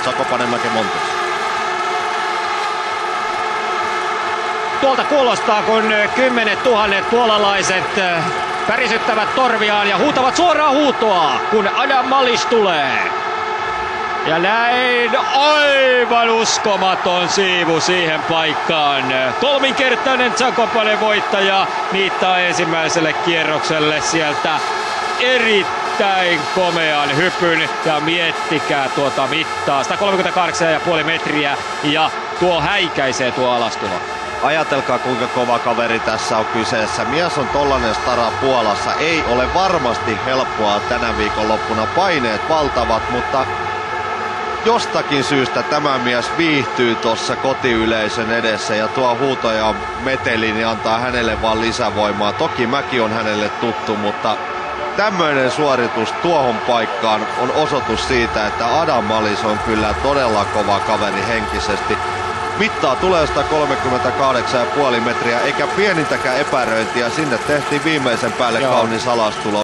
Zakopanen Mäkemontes. Tuolta kuulostaa, kun 10 000 puolalaiset pärisyttävät torviaan ja huutavat suoraa huutoa, kun Adam Malysz tulee. Ja näin aivan uskomaton siivu siihen paikkaan. Kolminkertainen Zakopanen voittaja niittaa ensimmäiselle kierrokselle sieltä erittäin komean hypyn. Ja miettikää tuota mittaa, 138,5 metriä ja tuo häikäisee tuo alastulo. Ajatelkaa kuinka kova kaveri tässä on kyseessä. Mies on tollanen stara Puolassa. Ei ole varmasti helppoa tänä viikonloppuna. Paineet valtavat, mutta jostakin syystä tämä mies viihtyy tuossa kotiyleisön edessä ja tuo huuto ja meteli niin antaa hänelle vaan lisävoimaa. Toki mäki on hänelle tuttu, mutta tämmöinen suoritus tuohon paikkaan on osoitus siitä, että Adam Malysz on kyllä todella kova kaveri henkisesti. Mittaa tulee 138,5 metriä, eikä pienintäkään epäröintiä. Sinne tehtiin viimeisen päälle kaunis alastulo.